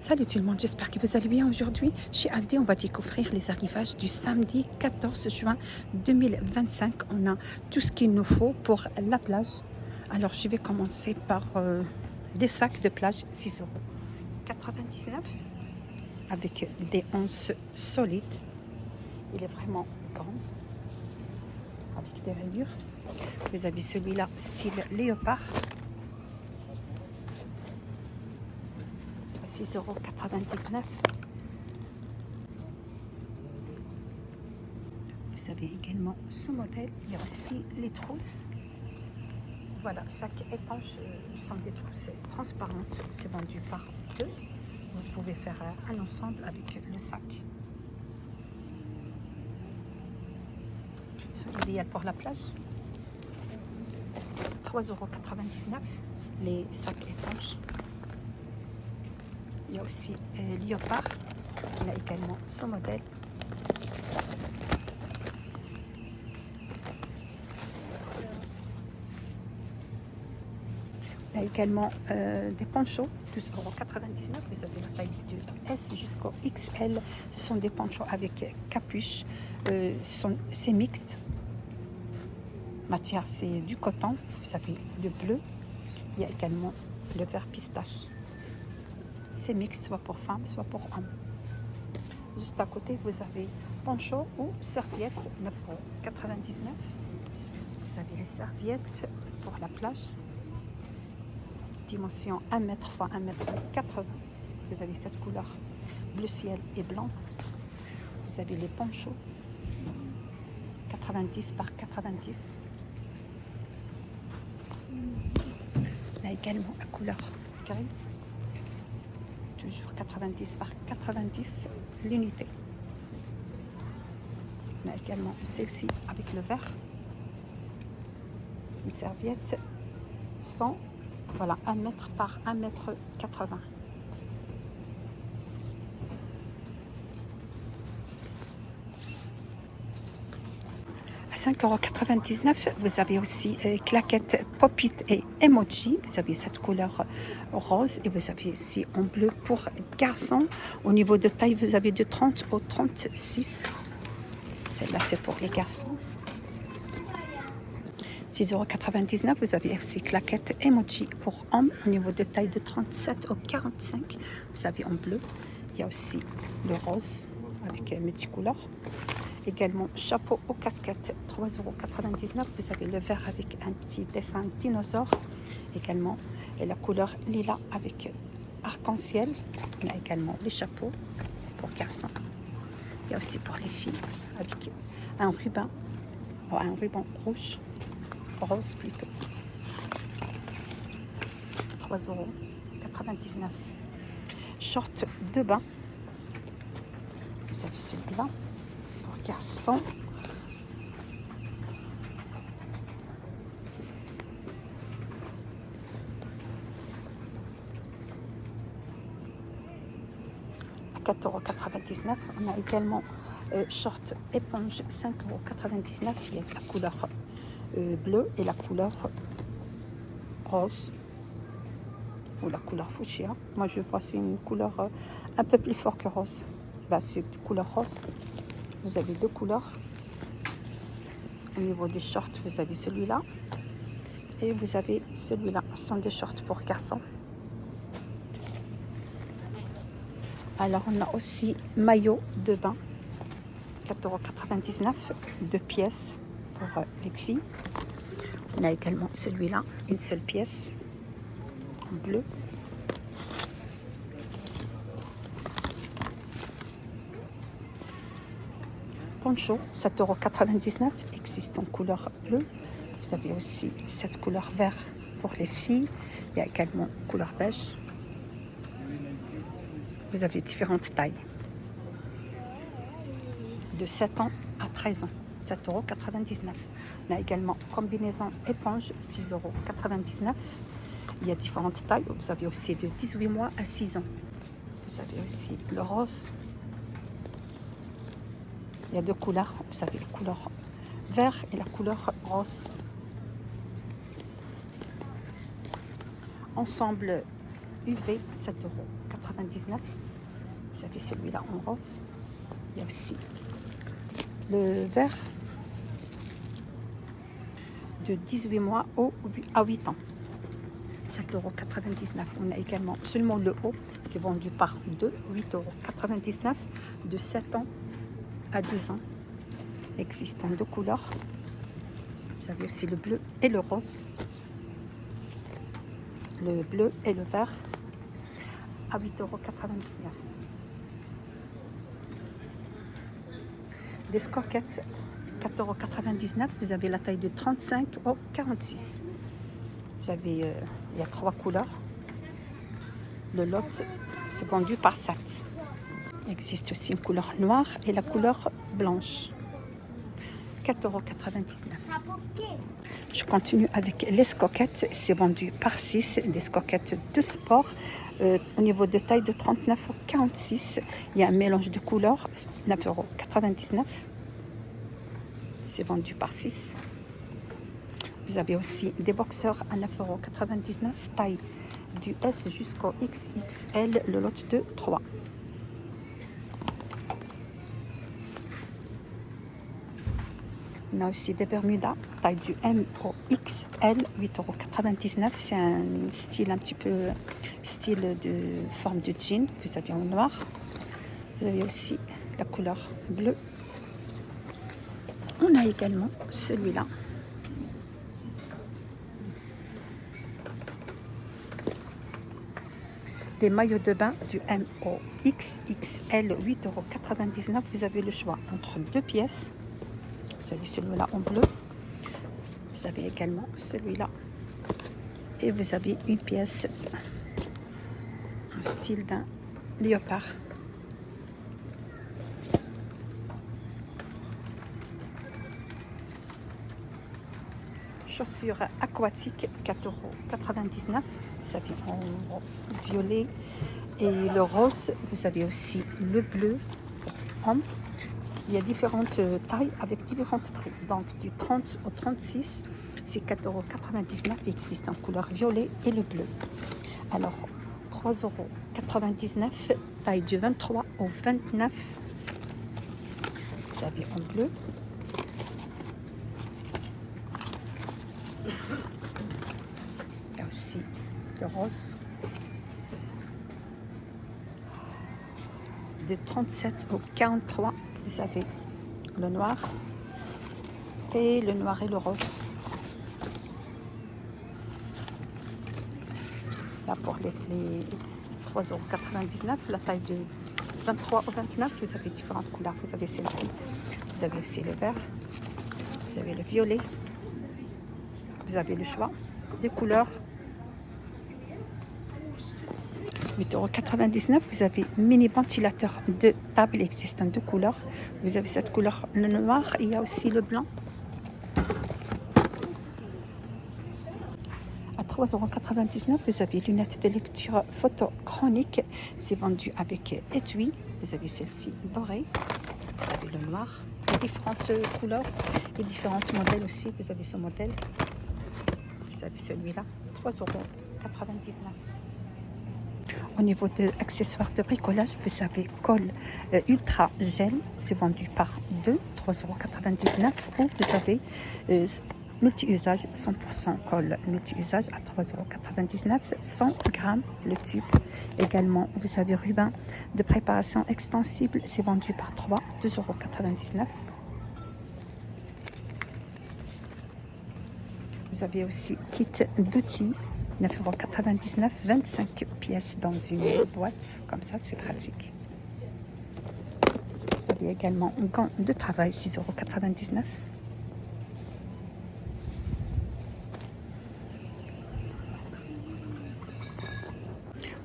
Salut tout le monde, j'espère que vous allez bien. Aujourd'hui, chez Aldi, on va découvrir les arrivages du samedi 14 juin 2025. On a tout ce qu'il nous faut pour la plage. Alors, je vais commencer par des sacs de plage, 6,99 € avec des onces solides. Il est vraiment grand, avec des rayures. Vous avez celui-là, style léopard. 6,99 €. Vous avez également ce modèle. Il y a aussi les trousses. Voilà, sac étanche, sont des trousses transparentes. C'est vendu par deux. Vous pouvez faire un ensemble avec le sac. Ils sont idéaux pour la plage. 3,99 €. Les sacs étanches. Il y a aussi léopard. Il y a également ce modèle. Il y a également des ponchos, 12,99 €. Vous avez la taille de S jusqu'au XL. Ce sont des ponchos avec capuche. C'est mixte. Matière, c'est du coton. Vous avez le bleu. Il y a également le vert pistache. C'est mixte, soit pour femmes, soit pour hommes. Juste à côté, vous avez poncho ou serviettes, 9,99 €. Vous avez les serviettes pour la plage. Dimension 1 m x 1,80 m. Vous avez cette couleur bleu ciel et blanc. Vous avez les ponchos 90 par 90. Là également la couleur gris. Toujours 90 par 90 l'unité. On a également celle-ci avec le vert. C'est une serviette 100. Voilà, 1 m par 1,80 m. À 5,99 €, vous avez aussi claquettes pop-it et emoji. Vous avez cette couleur rose et vous avez aussi en bleu pour garçons. Au niveau de taille, vous avez de 30 au 36. Celle-là, c'est pour les garçons. 6,99 €. Vous avez aussi claquettes emoji pour hommes au niveau de taille de 37 au 45. Vous avez en bleu. Il y a aussi le rose avec multicolore. Également chapeau aux casquettes, 3,99 €. Vous avez le vert avec un petit dessin dinosaure. Également et la couleur lilas avec arc-en-ciel. Il y a également les chapeaux pour garçons. Il y a aussi pour les filles avec un ruban rouge. Rose plutôt. 3,99 €. Short de bain. Vous avez celui-là pour garçon. À 4,99 €. On a également short éponge, 5,99 €. Il y a la couleur bleu et la couleur rose ou la couleur fuchsia. Moi je vois c'est une couleur un peu plus fort que rose. Là c'est une couleur rose. Vous avez deux couleurs. Au niveau des shorts, vous avez celui-là et vous avez celui-là. Ce sont des shorts pour garçons. Alors on a aussi maillot de bain, 4,99 €, 2 pièces pour les filles. On a également celui-là, une seule pièce, en bleu. Poncho, 7,99 €, existe en couleur bleue. Vous avez aussi cette couleur vert pour les filles. Il y a également couleur beige. Vous avez différentes tailles. De 7 ans à 13 ans, 7,99 €. On a également combinaison éponge, 6,99 €. Il y a différentes tailles. Vous avez aussi de 18 mois à 6 ans. Vous avez aussi le rose. Il y a deux couleurs. Vous avez la couleur vert et la couleur rose. Ensemble UV, 7,99 €. €. Vous avez celui-là en rose. Il y a aussi le vert de 18 mois à 8 ans. 7,99 €. On a également seulement le haut, c'est vendu par 2, 8,99 € de 7 ans à 12 ans. Existe en 2 couleurs. Vous avez aussi le bleu et le rose. Le bleu et le vert à 8,99 €. Des scoquettes, 4,99 €. Vous avez la taille de 35 au 46. Vous avez, il y a 3 couleurs. Le lot, c'est vendu par 7. Il existe aussi une couleur noire et la couleur blanche. 4,99 €. Je continue avec les scoquettes. C'est vendu par 6. Des scoquettes de sport. Au niveau de taille de 39 au 46. Il y a un mélange de couleurs. 9,99 €. C'est vendu par 6. Vous avez aussi des boxeurs à 9,99 €. Taille du S jusqu'au XXL. Le lot de 3. On a aussi des Bermudas, taille du M au XL, 8,99 €. C'est un style un petit peu style de forme de jean. Vous avez en noir. Vous avez aussi la couleur bleue. On a également celui-là. Des maillots de bain du M au XXL, 8,99 €. Vous avez le choix entre 2 pièces. Vous avez celui-là en bleu. Vous avez également celui-là. Et vous avez une pièce en style d'un léopard. Chaussures aquatiques, 4,99 €. Vous avez en violet et le rose. Vous avez aussi le bleu pour hommes. Il y a différentes tailles avec différents prix. Donc du 30 au 36, c'est 4,99 €. Il existe en couleur violet et le bleu. Alors 3,99 €, taille du 23 au 29. Vous avez en bleu. Il y a aussi le rose. De 37 au 43. Vous avez le noir et le noir et le rose. Là pour les 3,99 €, la taille de 23 au 29, vous avez différentes couleurs. Vous avez celle-ci, vous avez aussi le vert, vous avez le violet. Vous avez le choix des couleurs. 8,99 €. Vous avez mini ventilateur de table. Il existe en 2 couleurs. Vous avez cette couleur, le noir. Il y a aussi le blanc. À 3,99 €, vous avez lunettes de lecture photochronique. C'est vendu avec étui. Vous avez celle-ci dorée. Vous avez le noir. Il y a différentes couleurs et différents modèles aussi. Vous avez ce modèle. Vous avez celui-là. 3,99 €. Au niveau de accessoires de bricolage, vous avez colle ultra gel, c'est vendu par 2, 3,99 €. Ou vous avez multi-usage, 100% colle multi-usage à 3,99 €, 100 grammes le tube. Également, vous avez ruban de préparation extensible, c'est vendu par 3, 2,99 €. Vous avez aussi kit d'outils. 9,99 €, 25 pièces dans une boîte, comme ça c'est pratique. Vous avez également un gant de travail, 6,99 €.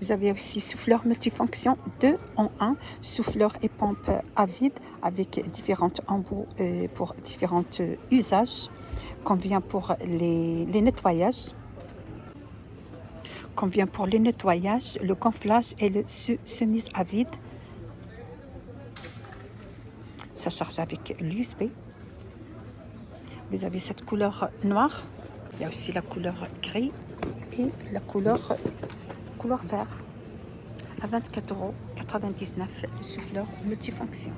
Vous avez aussi souffleur multifonction 2 en 1, souffleur et pompe à vide avec différentes embouts pour différents usages, convient pour les nettoyages. Convient pour le nettoyage, le gonflage et le semise à vide. Ça charge avec l'USB. Vous avez cette couleur noire. Il y a aussi la couleur gris et la couleur vert. à 24,99 €, le souffleur multifonction.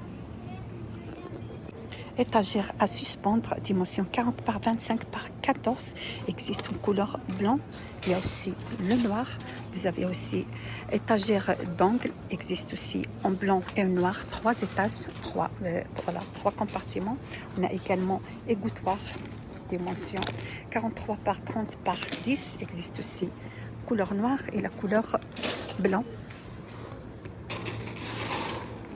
Étagère à suspendre, dimension 40 par 25 par 14, existe en couleur blanc. Il y a aussi le noir. Vous avez aussi étagère d'angle, existe aussi en blanc et en noir, 3 étages, 3 compartiments. On a également égouttoir, dimension 43 par 30 par 10, existe aussi couleur noire et la couleur blanc.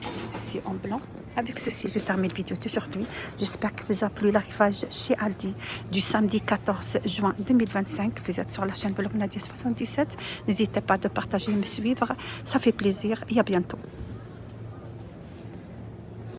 Existe aussi en blanc. Avec ceci, je termine la vidéo d'aujourd'hui. J'espère que vous a plu l'arrivage chez Aldi du samedi 14 juin 2025. Vous êtes sur la chaîne Vlog Nadia 77. N'hésitez pas de partager et me suivre. Ça fait plaisir et à bientôt.